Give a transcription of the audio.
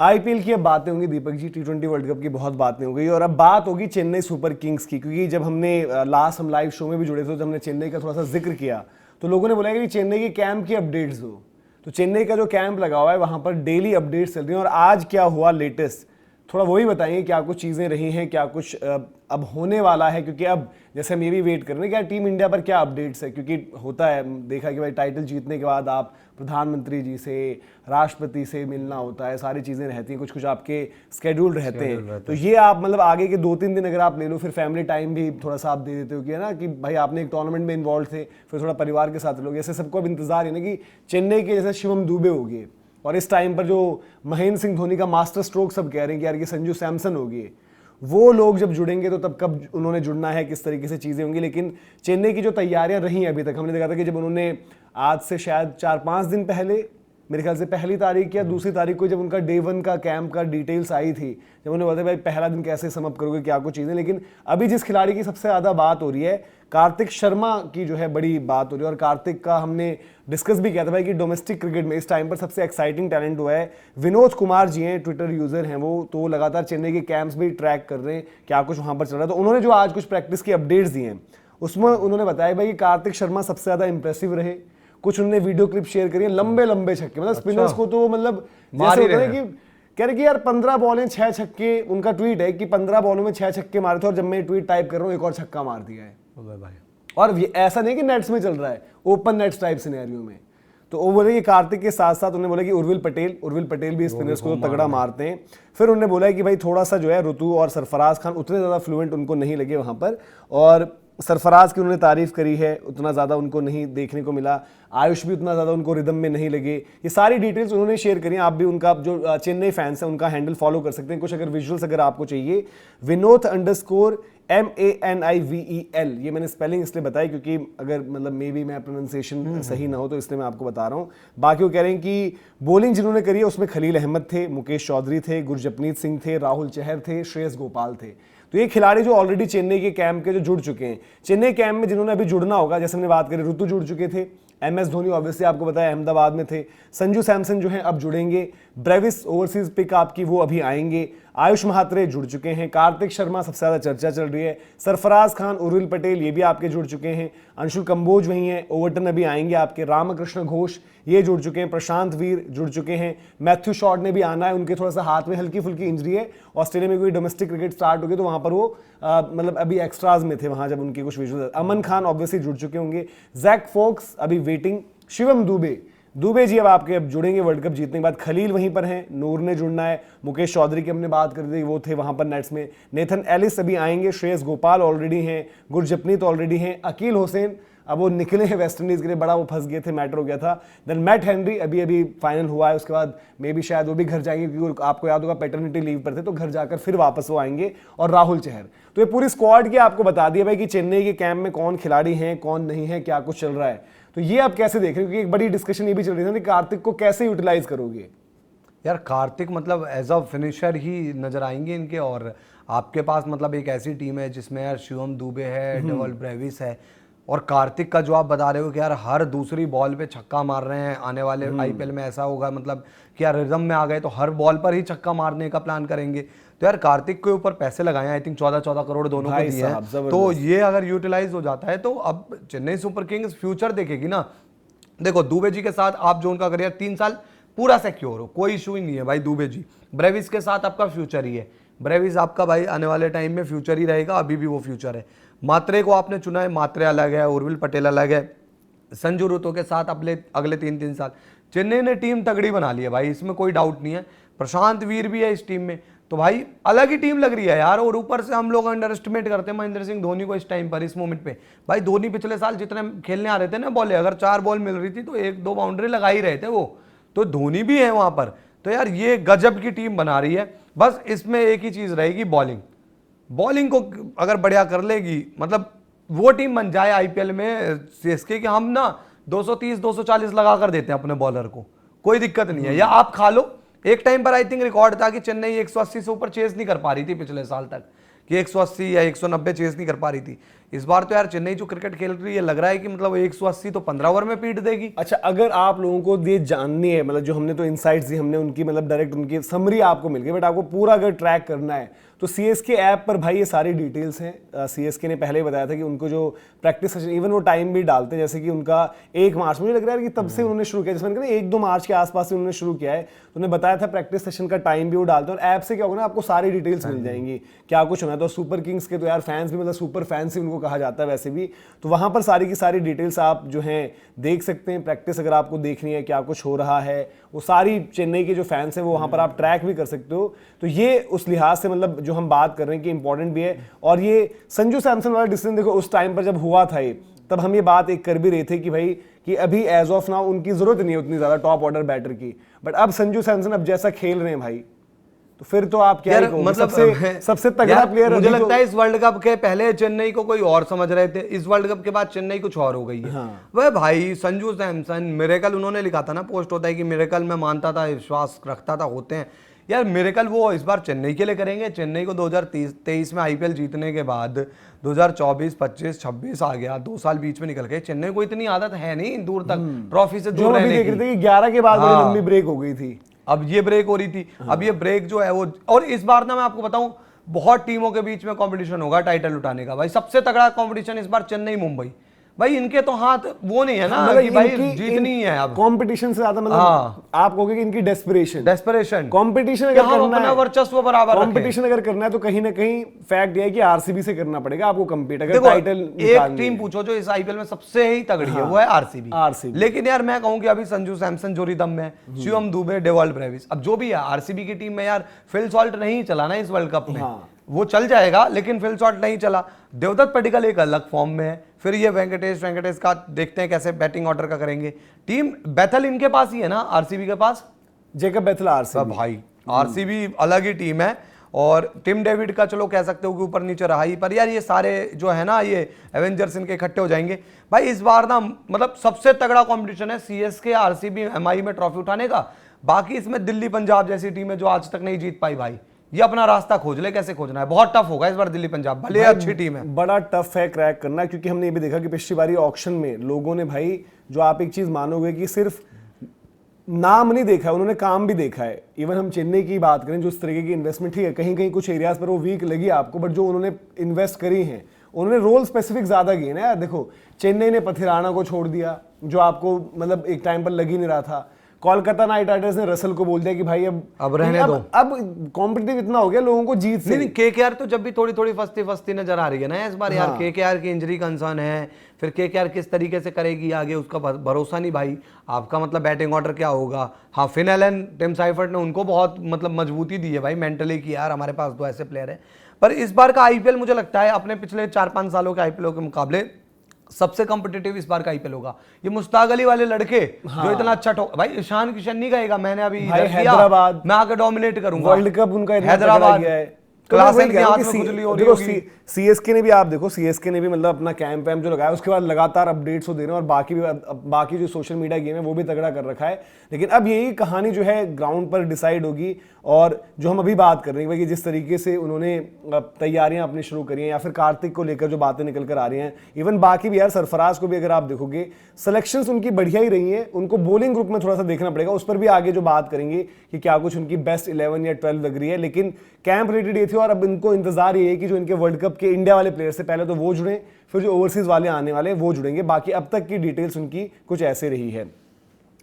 IPL की अब बातें होंगी दीपक जी, टी20 वर्ल्ड कप की बहुत बातें हो गई और अब बात होगी चेन्नई सुपर किंग्स की, क्योंकि जब हमने लास्ट हम लाइव शो में भी जुड़े थे तो हमने चेन्नई का थोड़ा सा जिक्र किया तो लोगों ने बोला कि चेन्नई के कैंप की अपडेट्स दो। तो चेन्नई का जो कैंप लगा हुआ है वहां पर डेली अपडेट्स चल रही हैं और आज क्या हुआ लेटेस्ट थोड़ा वही बताएंगे, क्या कुछ चीज़ें रही हैं, क्या कुछ अब होने वाला है, क्योंकि अब जैसे हम ये भी वेट कर रहे हैं कि यार टीम इंडिया पर क्या अपडेट्स है, क्योंकि होता है देखा कि भाई टाइटल जीतने के बाद आप प्रधानमंत्री जी से, राष्ट्रपति से मिलना होता है, सारी चीज़ें रहती हैं, कुछ कुछ आपके स्केड्यूल रहते हैं। तो ये आप मतलब आगे के 2-3 दिन अगर आप ले लो, फिर फैमिली टाइम भी थोड़ा सा आप दे देते हो कि है ना कि भाई आपने एक टूर्नामेंट में इन्वॉल्व थे, फिर थोड़ा परिवार के साथ लोग, ऐसे सबको अब इंतजार है ना कि चेन्नई के जैसे शिवम दुबे हो गए और इस टाइम पर जो महेंद्र सिंह धोनी का मास्टर स्ट्रोक सब कह रहे हैं कि यार ये संजू सैमसन हो गए, वो लोग जब जुड़ेंगे तो तब कब उन्होंने जुड़ना है, किस तरीके से चीज़ें होंगी। लेकिन चेन्नई की जो तैयारियां रही अभी तक, हमने देखा था कि जब उन्होंने आज से शायद 4-5 दिन पहले, मेरे ख्याल से पहली तारीख या दूसरी तारीख को, जब उनका डे 1 का कैंप का डिटेल्स आई थी, जब उन्हें बताया भाई पहला दिन कैसे समअप करोगे, क्या कुछ चीज़ें। लेकिन अभी जिस खिलाड़ी की सबसे ज़्यादा बात हो रही है, कार्तिक शर्मा की जो है बड़ी बात हो रही है। और कार्तिक का हमने डिस्कस भी किया था भाई कि डोमेस्टिक क्रिकेट में इस टाइम पर सबसे एक्साइटिंग टैलेंट हुआ है विनोद कुमार जी हैं, ट्विटर यूजर हैं वो, तो लगातार चेन्नई के कैंप्स भी ट्रैक कर रहे हैं क्या कुछ वहां पर चल रहा है। तो उन्होंने जो आज कुछ प्रैक्टिस की अपडेट्स दी हैं उसमें उन्होंने बताया भाई कि कार्तिक शर्मा सबसे ज्यादा इंप्रेसिव रहे। कुछ उन्होंने वीडियो क्लिप शेयर करी है, लंबे लंबे छक्के, मतलब स्पिनर्स को तो मतलब जैसे होता है कि कह रहे कि यार 15 बॉलें 6 छक्के, उनका ट्वीट है कि 15 बॉलों में 6 छक्के मारे थे और जब मैं ट्वीट टाइप कर रहा हूँ एक और छक्का मार दिया है भाई। और ऐसा नहीं कि नेट्स में चल रहा है, ओपन नेट्स टाइप सिनेरियो में। तो वो बोले कि कार्तिक के साथ साथ उन्होंने बोला कि उर्विल पटेल भी स्पिनर्स को तो तगड़ा मारते हैं। फिर उन्होंने बोला कि भाई थोड़ा सा जो है ऋतु और सरफराज खान उतने ज़्यादा फ्लुएंट उनको नहीं लगे वहाँ पर, और सरफराज की उन्होंने तारीफ करी है, उतना ज़्यादा उनको नहीं देखने को मिला। आयुष भी उतना ज़्यादा उनको रिदम में नहीं लगे। ये सारी डिटेल्स उन्होंने शेयर करी। आप भी उनका जो चेन्नई फैंस है उनका हैंडल फॉलो कर सकते हैं। कुछ अगर विजुअल्स अगर आपको चाहिए, विनोद_MANIVEL, ये मैंने स्पेलिंग इसलिए बताई क्योंकि अगर मतलब मे बी मैं प्रोनाउंसिएशन सही ना हो तो इसलिए मैं आपको बता रहा हूँ। बाकी वो कह रहे हैं कि बॉलिंग जिन्होंने करी है उसमें खलील अहमद थे, मुकेश चौधरी थे, गुरजपनीत सिंह थे, राहुल चहर थे, श्रेयस गोपाल थे। तो ये खिलाड़ी जो ऑलरेडी चेन्नई के कैंप के जो जुड़ चुके हैं, चेन्नई कैंप में जिन्होंने अभी जुड़ना होगा, जैसे हमने बात करी ऋतु जुड़ चुके थे, MS धोनी ऑब्वियसली आपको बताया अहमदाबाद में थे, संजू सैमसन जो है अब जुड़ेंगे, ब्रेविस ओवरसीज पिक आपकी वो अभी आएंगे, आयुष महात्रे जुड़ चुके हैं, कार्तिक शर्मा सबसे ज्यादा चर्चा चल रही है, सरफराज खान, उर्विल पटेल ये भी आपके जुड़ चुके हैं, अंशुल कंबोज वही हैं, ओवर्टन अभी आएंगे आपके, रामकृष्ण घोष ये जुड़ चुके हैं, प्रशांत वीर जुड़ चुके हैं, मैथ्यू शॉर्ट ने भी आना है, उनके थोड़ा सा हाथ में हल्की फुल्की इंजरी है, ऑस्ट्रेलिया में कोई डोमेस्टिक क्रिकेट स्टार्ट हो गई तो वहां पर वो मतलब अभी एक्स्ट्राज में थे वहां जब उनके कुछ विजुअल। अमन खान ऑब्वियसली जुड़ चुके होंगे, जैक फोक्स अभी वेटिंग, शिवम दुबे जी अब आपके अब जुड़ेंगे वर्ल्ड कप जीतने के बाद, खलील वहीं पर हैं, नूर ने जुड़ना है, मुकेश चौधरी की हमने बात कर दी वो थे वहां पर नेट्स में, नेथन एलिस अभी आएंगे, श्रेयस गोपाल ऑलरेडी हैं, गुरजपनीत ऑलरेडी हैं, अकील हुसैन अब वो निकले हैं वेस्ट इंडीज के लिए, बड़ा वो फंस गए थे, मैटर हो गया था। देन मैट हेनरी अभी फाइनल हुआ है, उसके बाद मे बी शायद वो भी घर जाएंगे क्योंकि आपको याद होगा पैटर्निटी लीव पर थे तो घर जाकर फिर वापस वो आएंगे, और राहुल चहर। तो ये पूरी स्क्वाड की आपको बता दिया भाई कि चेन्नई के कैंप में कौन खिलाड़ी हैं कौन नहीं है, क्या कुछ चल रहा है। तो ये आप कैसे देख रहे हो, क्योंकि एक बड़ी डिस्कशन ये भी चल रही थी कि कार्तिक को कैसे यूटिलाइज करोगे। यार कार्तिक मतलब एज अ फिनिशर ही नजर आएंगे इनके, और आपके पास मतलब एक ऐसी टीम है जिसमें यार शिवम दुबे है, डेवल ब्रेविस है, और कार्तिक का जो आप बता रहे हो कि यार हर दूसरी बॉल पे छक्का मार रहे हैं, आने वाले आईपीएल में ऐसा होगा मतलब कि यार रिदम में आ गए तो हर बॉल पर ही छक्का मारने का प्लान करेंगे। तो यार कार्तिक के ऊपर पैसे लगाए, आई थिंक 14 करोड़ दोनों को दिए हैं, तो ये अगर यूटिलाइज हो जाता है तो अब चेन्नई सुपर किंग्स फ्यूचर देखेगी ना। देखो दुबे जी के साथ आप जो उनका करियर 3 साल पूरा सिक्योर हो, कोई इशू ही नहीं है भाई दुबे जी। ब्रेविस के साथ आपका फ्यूचर ही है, ब्रेविस आपका भाई आने वाले टाइम में फ्यूचर ही रहेगा, अभी भी वो फ्यूचर है। मात्रे को आपने चुना है, मात्रे अलग है, उर्विल पटेल अलग है, संजू ऋतु के साथ अगले 3 साल चेन्नई ने टीम तगड़ी बना ली है भाई, इसमें कोई डाउट नहीं है। प्रशांत वीर भी है इस टीम में, तो भाई अलग ही टीम लग रही है यार। और ऊपर से हम लोग अंडर एस्टिमेट करते हैं महेंद्र सिंह धोनी को इस टाइम पर, इस मोमेंट पे। भाई धोनी पिछले साल जितने खेलने आ रहे थे ना बॉले, अगर 4 बॉल मिल रही थी तो 1-2 बाउंड्री लगा ही रहे थे वो, तो धोनी भी है वहां पर। तो यार ये गजब की टीम बना रही है। बस इसमें एक ही चीज रहेगी, बॉलिंग को अगर बढ़िया कर लेगी, मतलब वो टीम बन जाए आईपीएल में सीएसके कि हम ना 230-240 लगा कर देते हैं अपने बॉलर को, कोई दिक्कत नहीं है। या आप खा लो, एक टाइम पर आई थिंक रिकॉर्ड था कि चेन्नई 180 से ऊपर चेस नहीं कर पा रही थी पिछले साल तक, कि 180 या 190 चेस नहीं कर पा रही थी। इस बार तो यार चेन्नई जो क्रिकेट खेल रही है, लग रहा है कि मतलब 180 तो 15 ओवर में पीट देगी। अच्छा, अगर आप लोगों को ये जाननी है, मतलब जो हमने तो इनसाइट्स दी, हमने उनकी मतलब डायरेक्ट उनकी समरी आपको मिल गई, बट आपको पूरा अगर ट्रैक करना है तो सीएसके ऐप पर भाई ये सारी डिटेल्स हैं। सीएसके ने पहले ही बताया था कि उनको जो प्रैक्टिस सेशन, इवन वो टाइम भी डालते हैं, जैसे कि उनका 1 मार्च, मुझे लग रहा है कि तब से उन्होंने शुरू किया, जैसे मैंने कहा 1-2 मार्च के आसपास से उन्होंने शुरू किया है, तो उन्हें बताया था प्रैक्टिस सेशन का टाइम भी वो डालते हैं, और ऐप से क्या होगा ना, आपको सारी डिटेल्स मिल जाएंगी क्या कुछ होना है। तो सुपर किंग्स के तो यार फैंस भी, मतलब सुपर फैंस ही उनको कहा जाता है वैसे भी, तो वहां पर सारी की सारी डिटेल्स आप जो हैं देख सकते हैं। प्रैक्टिस अगर आपको देखनी है क्या कुछ हो रहा है, वो सारी चेन्नई के जो फैंस हैं वो वहां पर आप ट्रैक भी कर सकते हो। तो ये उस लिहाज से मतलब जो हम बात कर रहे हैं कि इंपॉर्टेंट भी है। और ये संजू सैमसन वाला डिसीजन देखो, उस टाइम पर जब हुआ था ये, तब हम ये बात एक कर भी रहे थे कि भाई कि अभी एज ऑफ नाउ उनकी जरूरत नहीं है उतनी ज्यादा टॉप ऑर्डर बैटर की, बट अब संजू सैमसन अब जैसा खेल रहे हैं भाई, तो फिर तो आप क्या कहोगे, मतलब सबसे तगड़ा प्लेयर मुझे लगता है इस वर्ल्ड कप के पहले चेन्नई को कोई और समझ रहे थे, इस वर्ल्ड कप के बाद चेन्नई कुछ और हो गई है। हाँ। वह भाई संजू सैमसन मिरेकल, उन्होंने लिखा था ना, पोस्ट होता है कि मिरेकल में मानता था, विश्वास रखता था, होते हैं यार मिरेकल। वो इस बार चेन्नई के लिए करेंगे। चेन्नई को 2023 में आईपीएल जीतने के बाद 2024, 25, 26 आ गया, 2 साल बीच में निकल गए। चेन्नई को इतनी आदत है नहीं दूर तक ट्रॉफी से दूर रहने की। देख रहे थे कि 11 के बाद बड़ी लंबी ब्रेक हो गई थी, अब ये ब्रेक हो रही थी। अब ये ब्रेक जो है वो, और इस बार ना मैं आपको बताऊं, बहुत टीमों के बीच में कंपटीशन होगा टाइटल उठाने का। भाई सबसे तगड़ा कंपटीशन इस बार चेन्नई मुंबई, भाई इनके तो हाथ वो नहीं है ना, मतलब कि भाई जीतनी है अब। कंपटीशन से ज्यादा मतलब आप कहोगे कि इनकी डेस्परेशन कंपटीशन अगर करना है, वर्चस्व बराबर कंपटीशन अगर करना है तो कहीं ना कहीं फैक्ट ये है कि आरसीबी से करना पड़ेगा आपको कम्पीट, अगर टाइटल एक टीम पूछो जो इस आईपीएल में सबसे ही तगड़ी है, वो है आरसीबी। लेकिन यार मैं कहूं कि अभी संजू सैमसन जो रिदम में, शिवम दुबे, डेवॉल्ट ब्रेविस, अब जो भी है आरसीबी की टीम में यार फिल सॉल्ट नहीं चला ना इस वर्ल्ड कप में, वो चल जाएगा लेकिन फिल सॉल्ट नहीं चला। देवदत्त पडिक्कल एक अलग फॉर्म में है। फिर ये वेंकटेश का देखते हैं कैसे बैटिंग ऑर्डर का करेंगे। टीम बेथल इनके पास ही है ना, आरसीबी के पास जेकब बेथल आरसीबी। भाई आरसीबी अलग ही टीम है। और टिम डेविड का चलो कह सकते हो कि ऊपर नीचे रहा ही, पर यार ये सारे जो है ना, ये एवेंजर्स इनके इकट्ठे हो जाएंगे भाई। इस बार ना मतलब सबसे तगड़ा कंपटीशन है सीएसके, आरसीबी, एमआई में ट्रॉफी उठाने का। बाकी इसमें दिल्ली पंजाब जैसी टीम है जो आज तक नहीं जीत पाई भाई, ये अपना रास्ता खोज ले, कैसे खोजना है। बहुत टफ होगा इस बार दिल्ली पंजाब, भले अच्छी टीम है, बड़ा टफ है क्रैक करना, क्योंकि हमने ये भी देखा कि पिछली बारी ऑक्शन में लोगों ने भाई, जो आप एक चीज मानोगे कि सिर्फ नाम नहीं देखा है, उन्होंने काम भी देखा है। इवन हम चेन्नई की बात करें, जो इस तरीके की इन्वेस्टमेंट, ठीक है कहीं कहीं कुछ एरियाज पर वो वीक लगी आपको, बट जो उन्होंने इन्वेस्ट करी है उन्होंने रोल स्पेसिफिक ज्यादा किए ना यार। देखो चेन्नई ने पथिराना को छोड़ दिया, जो आपको मतलब एक टाइम पर लग ही नहीं रहा था। कोलकाता नाइट राइडर्स ने रसल को बोल दिया कि भाई अब रहने दो, अब कॉम्पिटिटिव इतना हो गया लोगों को जीत से। नहीं केकेआर तो जब भी थोड़ी थोड़ी फस्ती नजर आ रही है ना इस बार यार। केकेआर की इंजरी कंसर्न है, फिर केकेआर किस तरीके से करेगी आगे उसका भरोसा नहीं भाई। आपका मतलब बैटिंग ऑर्डर क्या होगा। हाँ फिन एलन, टिम साइफर्ट ने उनको बहुत मतलब मजबूती दी है भाई मेंटली कि यार हमारे पास 2 ऐसे प्लेयर हैं। पर इस बार का आईपीएल मुझे लगता है अपने पिछले 4-5 सालों के आईपीएल के मुकाबले सबसे कंपिटिटिव इस बार का आईपीएल होगा। ये मुश्ताक अली वाले लड़के जो इतना अच्छा भाई, ईशान किशन नहीं कहेगा मैंने अभी हैदराबाद मैं आके डोमिनेट करूंगा। वर्ल्ड कप उनका हैदराबाद गया है, क्लास के हाथ में खुजली हो रही होगी। सीएसके ने भी, आप देखो सीएसके ने भी मतलब अपना कैंप वैम्प जो लगाया, उसके बाद लगातार अपडेट्स हो दे रहे हैं, और बाकी जो सोशल मीडिया गेम है वो भी तगड़ा कर रखा है। लेकिन अब यही कहानी जो है ग्राउंड पर डिसाइड होगी। और जो हम अभी बात कर रहे हैं कि जिस तरीके से उन्होंने तैयारियां अपनी शुरू करी हैं, या फिर कार्तिक को लेकर जो बातें निकल कर आ रही हैं, इवन बाकी भी यार सरफराज को भी अगर आप देखोगे सिलेक्शंस उनकी बढ़िया ही रही हैं। उनको बॉलिंग ग्रुप में थोड़ा सा देखना पड़ेगा, उस पर भी आगे जो बात करेंगे कि क्या कुछ उनकी बेस्ट 11 या 12 लग रही है। लेकिन कैंप रिलेटेड ये थी, और अब इनको इंतजार ये है कि जो इनके वर्ल्ड कप के इंडिया वाले प्लेयर से पहले तो वो जुड़े, फिर जो ओवरसीज वाले आने वाले वो जुड़ेंगे। बाकी अब तक की डिटेल्स उनकी कुछ ऐसे रही है।